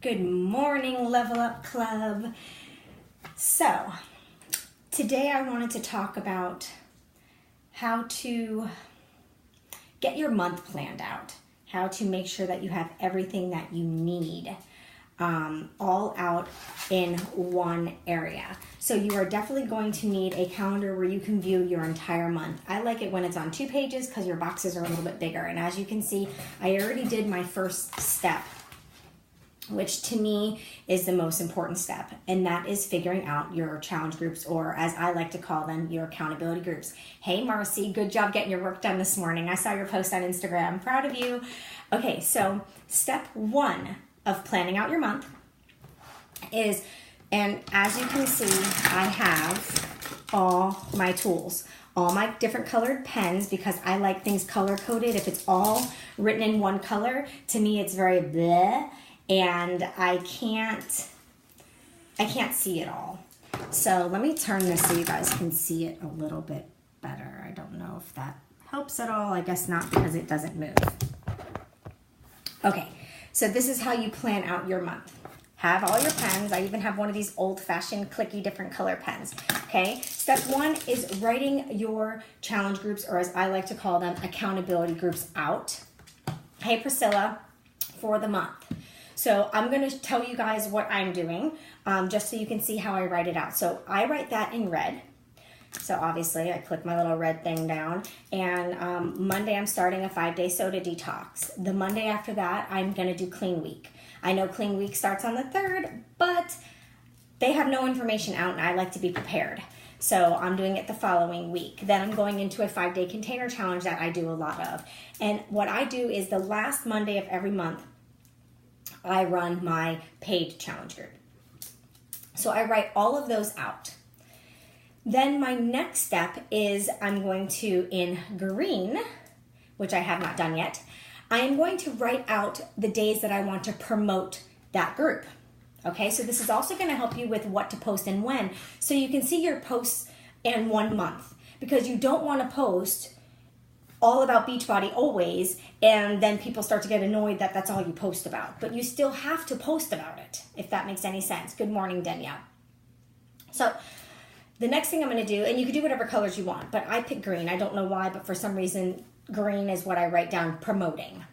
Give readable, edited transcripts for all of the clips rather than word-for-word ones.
Good morning, Level Up Club. So, today I wanted to talk about how to get your month planned out, how to make sure that you have everything that you need all out in one area. So you are definitely going to need a calendar where you can view your entire month. I like it when it's on 2 pages because your boxes are a little bit bigger. And as you can see, I already did my first step, which to me is the most important step, and that is figuring out your challenge groups, or as I like to call them, your accountability groups. Hey Marcy, good job getting your work done this morning. I saw your post on Instagram. Proud of you. Okay, so step 1 of planning out your month is, and as you can see, I have all my tools, all my different colored pens, because I like things color coded. If it's all written in one color, to me it's very bleh. And I can't see it all. So let me turn this so you guys can see it a little bit better. I don't know if that helps at all. I guess not, because it doesn't move. Okay, so this is how you plan out your month. Have all your pens. I even have one of these old-fashioned clicky different color pens. Okay, step 1 is writing your challenge groups, or as I like to call them, accountability groups out. Hey Priscilla, for the month. So I'm going to tell you guys what I'm doing, just so you can see how I write it out. So I write that in red. So obviously I click my little red thing down, and Monday I'm starting a 5-day soda detox. The Monday after that, I'm going to do clean week. I know clean week starts on the 3rd, but they have no information out, and I like to be prepared. So I'm doing it the following week. Then I'm going into a 5-day container challenge that I do a lot of. And what I do is the last Monday of every month, I run my paid challenge group. So I write all of those out. Then my next step is I'm going to, in green, which I have not done yet, I am going to write out the days that I want to promote that group. Okay, so this is also going to help you with what to post and when, so you can see your posts in 1 month, because you don't want to post all about Beachbody always, and then people start to get annoyed that that's all you post about. But you still have to post about it, if that makes any sense. Good morning, Danielle. So the next thing I'm going to do, and you can do whatever colors you want, but I pick green. I don't know why, but for some reason, green is what I write down promoting.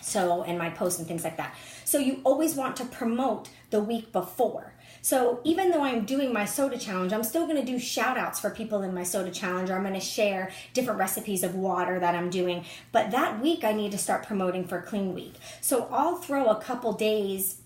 So, and my posts and things like that. So you always want to promote the week before. So even though I'm doing my soda challenge, I'm still going to do shout outs for people in my soda challenge, or I'm going to share different recipes of water that I'm doing. But that week I need to start promoting for clean week. So I'll throw a couple days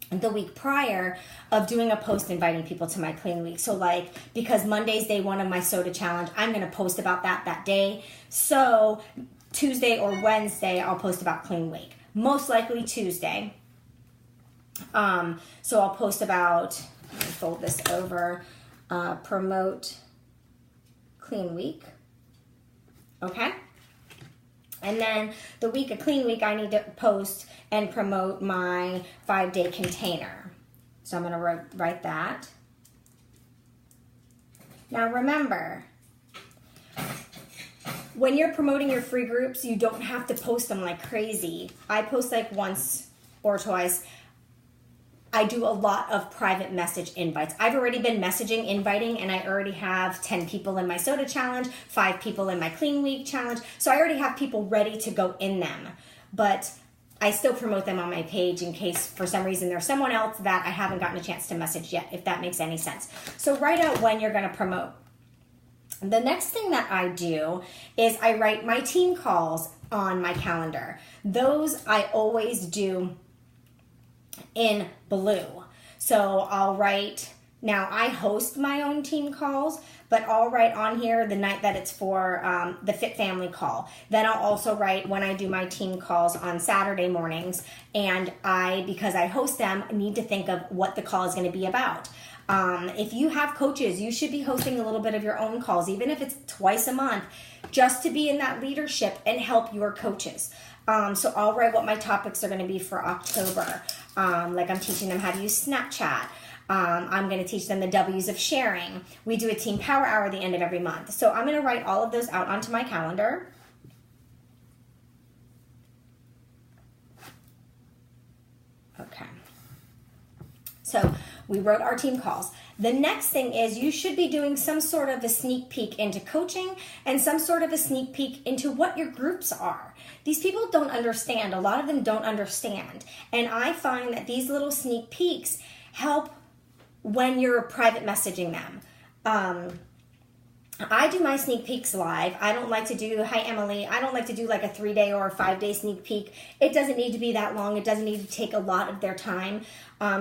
the week prior of doing a post inviting people to my clean week. So like, because Monday's day 1 of my soda challenge, I'm going to post about that day. So Tuesday or Wednesday, I'll post about clean week. Most likely Tuesday. So I'll post about, let me fold this over, promote clean week. Okay. And then the week of clean week, I need to post and promote my 5-day container. So I'm going to write that. Now remember, when you're promoting your free groups, you don't have to post them like crazy. I post like once or twice. I do a lot of private message invites. I've already been inviting, and I already have 10 people in my soda challenge, 5 people in my clean week challenge. So I already have people ready to go in them. But I still promote them on my page in case for some reason there's someone else that I haven't gotten a chance to message yet, if that makes any sense. So write out when you're going to promote. The next thing that I do is I write my team calls on my calendar. Those I always do in blue. So I'll write, now I host my own team calls, but I'll write on here the night that it's for the Fit Family call. Then I'll also write when I do my team calls on Saturday mornings, and because I host them, need to think of what the call is going to be about. If you have coaches, you should be hosting a little bit of your own calls, even if it's twice a month, just to be in that leadership and help your coaches. So I'll write what my topics are going to be for October. Like I'm teaching them how to use Snapchat. I'm going to teach them the W's of sharing. We do a team power hour at the end of every month. So I'm going to write all of those out onto my calendar. Okay. So we wrote our team calls. The next thing is you should be doing some sort of a sneak peek into coaching and some sort of a sneak peek into what your groups are. These people don't understand. A lot of them don't understand. And I find that these little sneak peeks help when you're private messaging them. I do my sneak peeks live. I don't like to do, hi Emily, I don't like to do like a 3-day or a 5-day sneak peek. It doesn't need to be that long. It doesn't need to take a lot of their time.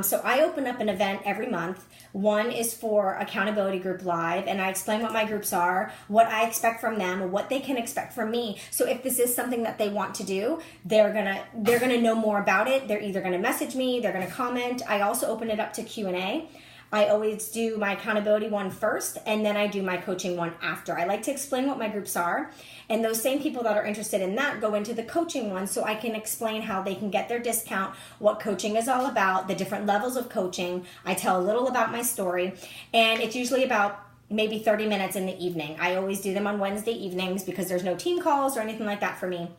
So I open up an event every month. One is for Accountability Group Live, and I explain what my groups are, what I expect from them, what they can expect from me. So if this is something that they want to do, they're gonna know more about it. They're either gonna message me, they're gonna comment. I also open it up to Q&A. I always do my accountability one first, and then I do my coaching one after. I like to explain what my groups are, and those same people that are interested in that go into the coaching one so I can explain how they can get their discount, what coaching is all about, the different levels of coaching. I tell a little about my story, and it's usually about maybe 30 minutes in the evening. I always do them on Wednesday evenings because there's no team calls or anything like that for me,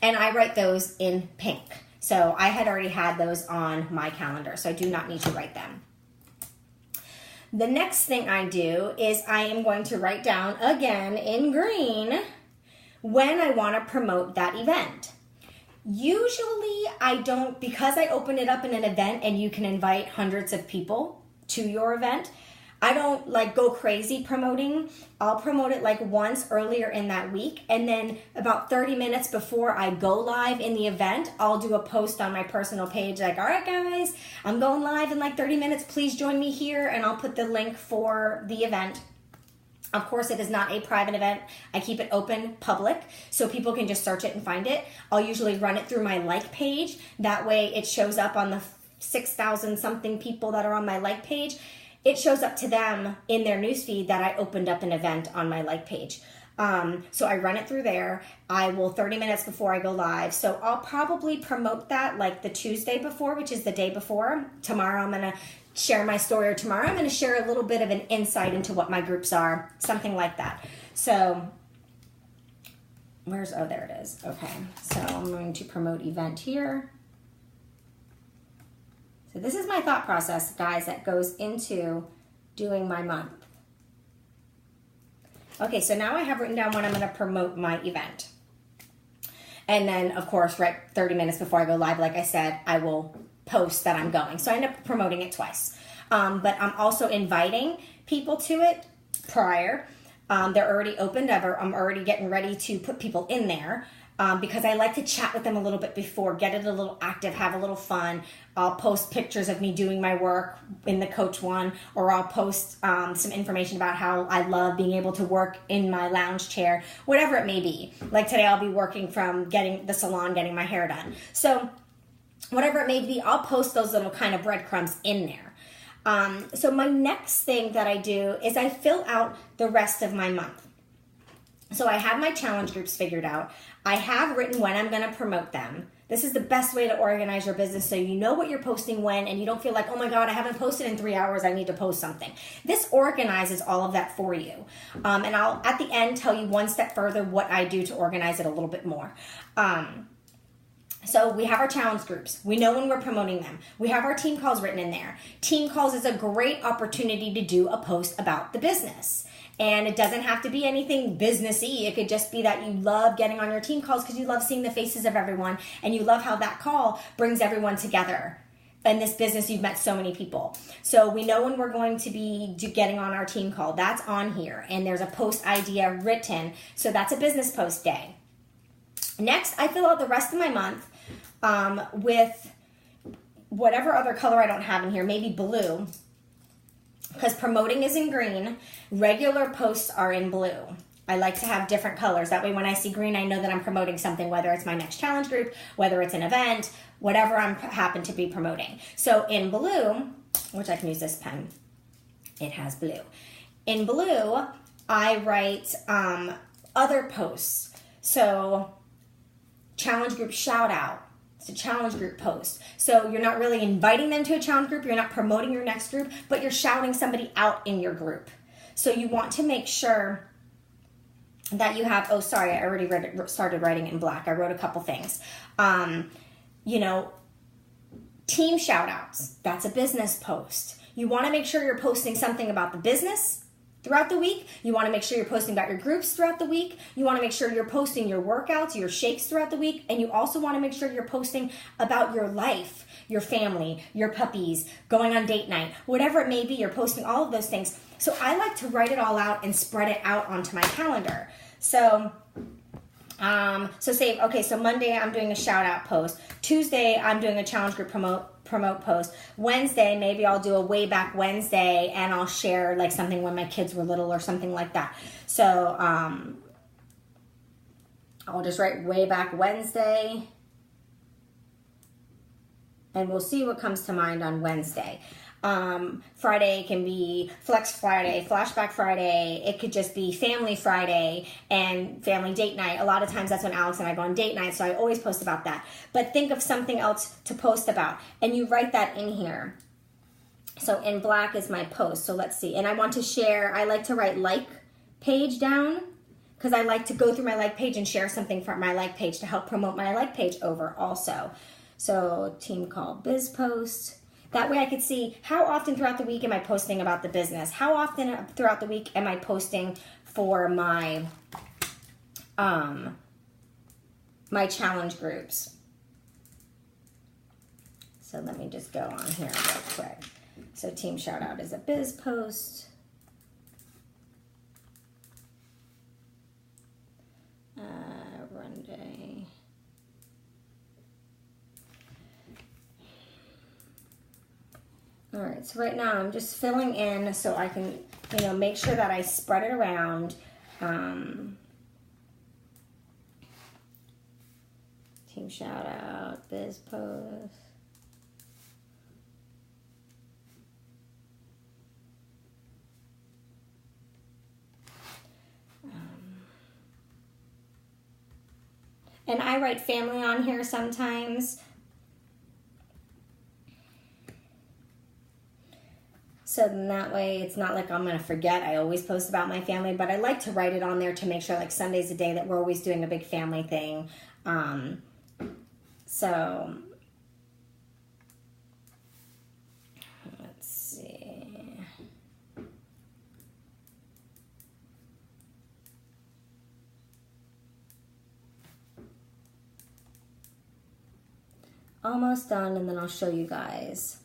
and I write those in pink. So I had already had those on my calendar, so I do not need to write them. The next thing I do is I am going to write down again in green when I want to promote that event. Usually I don't, because I open it up in an event and you can invite hundreds of people to your event, I don't like go crazy promoting. I'll promote it like once earlier in that week, and then about 30 minutes before I go live in the event, I'll do a post on my personal page like, all right guys, I'm going live in like 30 minutes, please join me here, and I'll put the link for the event. Of course, it is not a private event. I keep it open, public, so people can just search it and find it. I'll usually run it through my like page. That way it shows up on the 6,000 something people that are on my like page. It shows up to them in their newsfeed that I opened up an event on my like page. So I run it through there. I will 30 minutes before I go live. So I'll probably promote that like the Tuesday before, which is the day before. Tomorrow I'm going to share my story, or tomorrow I'm going to share a little bit of an insight into what my groups are, something like that. So oh, there it is. Okay, so I'm going to promote event here. So this is my thought process, guys, that goes into doing my month. Okay, so now I have written down when I'm going to promote my event. And then, of course, right 30 minutes before I go live, like I said, I will post that I'm going. So I end up promoting it twice. But I'm also inviting people to it prior. They're already opened. I'm already getting ready to put people in there. Because I like to chat with them a little bit before, get it a little active, have a little fun. I'll post pictures of me doing my work in the coach one, or I'll post some information about how I love being able to work in my lounge chair, whatever it may be. Like today I'll be working from getting the salon, getting my hair done. So whatever it may be, I'll post those little kind of breadcrumbs in there. So my next thing that I do is I fill out the rest of my month. So I have my challenge groups figured out. I have written when I'm going to promote them. This is the best way to organize your business so you know what you're posting when, and you don't feel like, oh my God, I haven't posted in 3 hours, I need to post something. This organizes all of that for you. And I'll, at the end, tell you one step further what I do to organize it a little bit more. So we have our challenge groups. We know when we're promoting them. We have our team calls written in there. Team calls is a great opportunity to do a post about the business. And it doesn't have to be anything businessy. It could just be that you love getting on your team calls because you love seeing the faces of everyone, and you love how that call brings everyone together. In this business, you've met so many people. So we know when we're going to be getting on our team call. That's on here. And there's a post idea written. So that's a business post day. Next, I fill out the rest of my month with whatever other color I don't have in here, maybe blue. Because promoting is in green, regular posts are in blue. I like to have different colors. That way when I see green, I know that I'm promoting something, whether it's my next challenge group, whether it's an event, whatever I happen to be promoting. So in blue, which I can use this pen, it has blue. In blue, I write other posts. So challenge group shout out. It's a challenge group post. So you're not really inviting them to a challenge group. You're not promoting your next group, but you're shouting somebody out in your group. So you want to make sure that you have, oh, sorry, I already started writing it in black. I wrote a couple things. Team shout outs, that's a business post. You want to make sure you're posting something about the business throughout the week. You want to make sure you're posting about your groups throughout the week. You want to make sure you're posting your workouts, your shakes throughout the week. And you also want to make sure you're posting about your life, your family, your puppies, going on date night, whatever it may be. You're posting all of those things. So I like to write it all out and spread it out onto my calendar. So so Monday I'm doing a shout out post. Tuesday I'm doing a challenge group promote post. Wednesday, maybe I'll do a way back Wednesday and I'll share like something when my kids were little or something like that. So I'll just write way back Wednesday and we'll see what comes to mind on Wednesday. Friday can be Flex Friday, Flashback Friday. It could just be Family Friday and Family Date Night. A lot of times that's when Alex and I go on date night, so I always post about that. But think of something else to post about, and you write that in here. So in black is my post. So let's see. And I want to share, I like to write like page down because I like to go through my like page and share something from my like page to help promote my like page over also. So team call biz post. That way I could see how often throughout the week am I posting about the business? How often throughout the week am I posting for my my challenge groups? So let me just go on here real quick. So team shout out is a biz post. Run day. All right, so right now I'm just filling in so I can, make sure that I spread it around. Team shout out, biz post. And I write family on here sometimes. So then that way it's not like I'm going to forget. I always post about my family, but I like to write it on there to make sure like Sunday's a day that we're always doing a big family thing. So let's see. Almost done, and then I'll show you guys.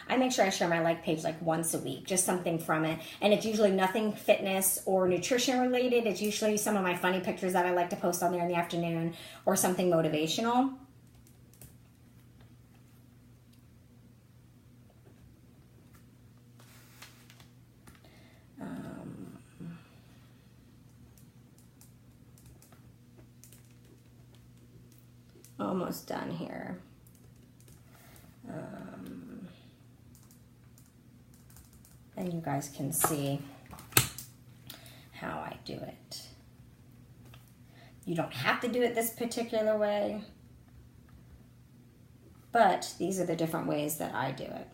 I make sure I share my like page like once a week, just something from it. And it's usually nothing fitness or nutrition related. It's usually some of my funny pictures that I like to post on there in the afternoon or something motivational. Almost done here. And you guys can see how I do it. You don't have to do it this particular way, but these are the different ways that I do it.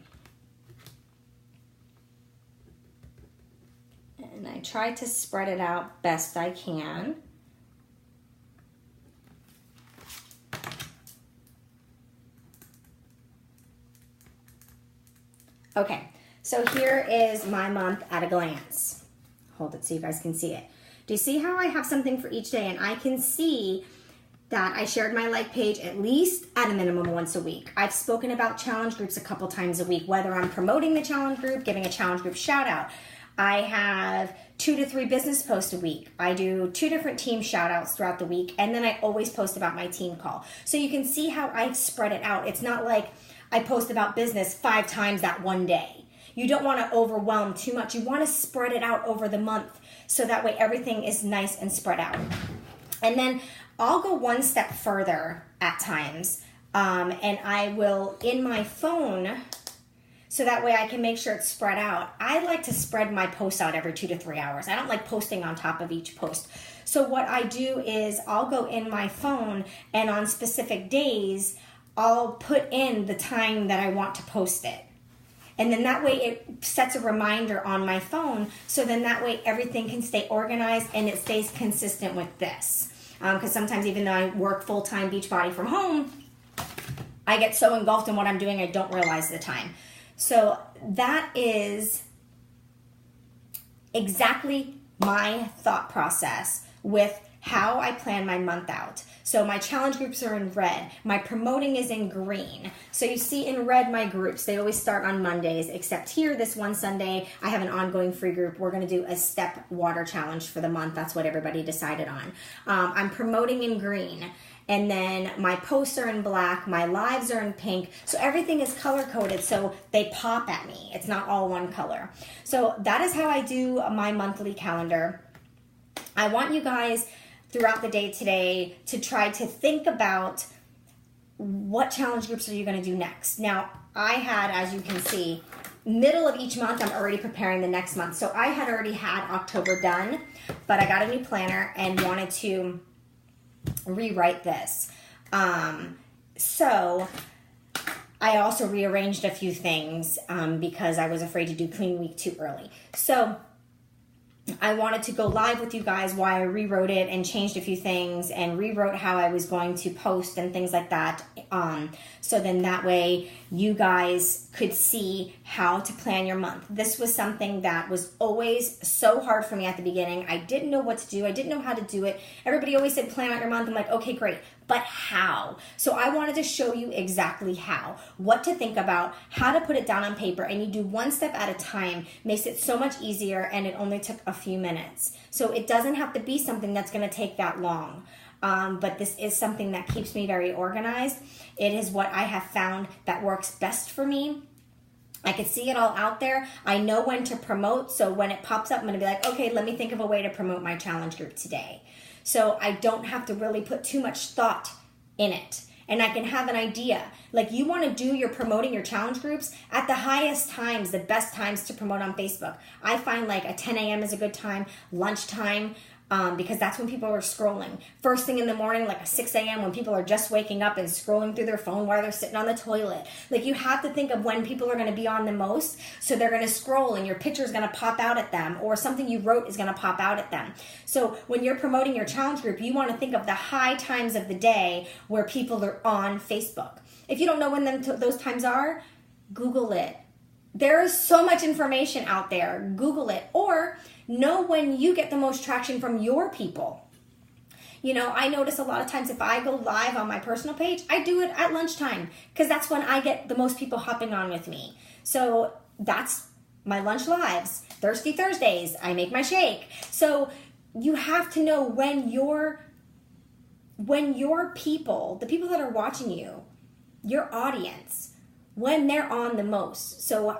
And I try to spread it out best I can. Okay. So here is my month at a glance. Hold it so you guys can see it. Do you see how I have something for each day? And I can see that I shared my like page at least at a minimum once a week. I've spoken about challenge groups a couple times a week, whether I'm promoting the challenge group, giving a challenge group shout out. I have 2 to 3 business posts a week. I do 2 different team shout outs throughout the week. And then I always post about my team call. So you can see how I've spread it out. It's not like I post about business 5 times that one day. You don't want to overwhelm too much. You want to spread it out over the month so that way everything is nice and spread out. And then I'll go one step further at times, and I will, in my phone, so that way I can make sure it's spread out. I like to spread my posts out every 2 to 3 hours. I don't like posting on top of each post. So what I do is I'll go in my phone, and on specific days, I'll put in the time that I want to post it. And then that way it sets a reminder on my phone. So then that way everything can stay organized and it stays consistent with this. Because sometimes even though I work full-time Beachbody from home, I get so engulfed in what I'm doing I don't realize the time. So that is exactly my thought process with how I plan my month out. So my challenge groups are in red. My promoting is in green. So you see in red my groups. They always start on Mondays, except here this one Sunday, I have an ongoing free group. We're going to do a step water challenge for the month. That's what everybody decided on. I'm promoting in green. And then my posts are in black, my lives are in pink. So everything is color coded so they pop at me. It's not all one color. So that is how I do my monthly calendar. I want you guys throughout the day today to try to think about what challenge groups are you going to do next. Now, I had, as you can see, middle of each month, I'm already preparing the next month. So I had already had October done, but I got a new planner and wanted to rewrite this. So I also rearranged a few things because I was afraid to do clean week too early. So I wanted to go live with you guys while I rewrote it and changed a few things and rewrote how I was going to post and things like that. So then that way you guys could see how to plan your month. This was something that was always so hard for me at the beginning. I didn't know what to do. I didn't know how to do it. Everybody always said plan out your month. I'm like, okay, great. But how? So I wanted to show you exactly how, what to think about, how to put it down on paper, and you do one step at a time. Makes it so much easier, and it only took a few minutes. So it doesn't have to be something that's going to take that long. But this is something that keeps me very organized. It is what I have found that works best for me. I can see it all out there. I know when to promote. So when it pops up, I'm going to be like, okay, let me think of a way to promote my challenge group today. So I don't have to really put too much thought in it. And I can have an idea. Like you want to do your promoting your challenge groups at the highest times, the best times to promote on Facebook. I find like a 10 a.m. is a good time, lunchtime, because that's when people are scrolling. First thing in the morning, like a 6 a.m. when people are just waking up and scrolling through their phone while they're sitting on the toilet. Like you have to think of when people are going to be on the most, so they're going to scroll and your picture is going to pop out at them, or something you wrote is going to pop out at them. So when you're promoting your challenge group, you want to think of the high times of the day where people are on Facebook. If you don't know when those times are, Google it. There is so much information out there. Google it. Or know when you get the most traction from your people. You know, I notice a lot of times if I go live on my personal page, I do it at lunchtime because that's when I get the most people hopping on with me. So that's my lunch lives. Thirsty Thursdays, I make my shake. So you have to know when your people, the people that are watching you, your audience, when they're on the most. So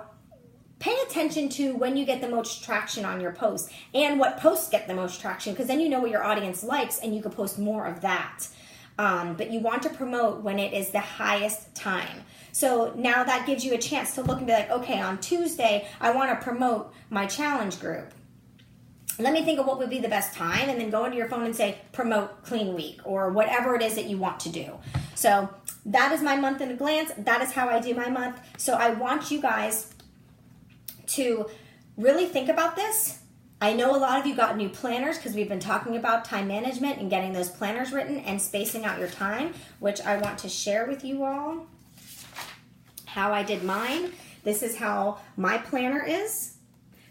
pay attention to when you get the most traction on your posts and what posts get the most traction, because then you know what your audience likes and you can post more of that. But you want to promote when it is the highest time. So now that gives you a chance to look and be like, okay, on Tuesday, I want to promote my challenge group. Let me think of what would be the best time, and then go into your phone and say, promote clean week, or whatever it is that you want to do. So that is my month in a glance. That is how I do my month. So I want you guys to really think about this. I know a lot of you got new planners because we've been talking about time management and getting those planners written and spacing out your time, which I want to share with you all how I did mine. This is how my planner is.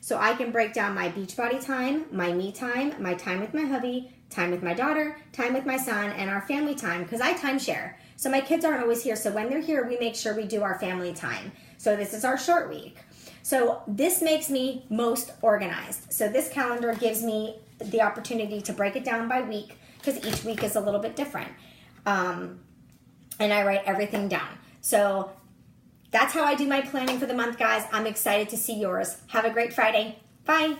So I can break down my Beachbody time, my me time, my time with my hubby, time with my daughter, time with my son, and our family time, because I timeshare. So my kids aren't always here. So when they're here, we make sure we do our family time. So this is our short week. So this makes me most organized. So this calendar gives me the opportunity to break it down by week, because each week is a little bit different. And I write everything down. So that's how I do my planning for the month, guys. I'm excited to see yours. Have a great Friday. Bye.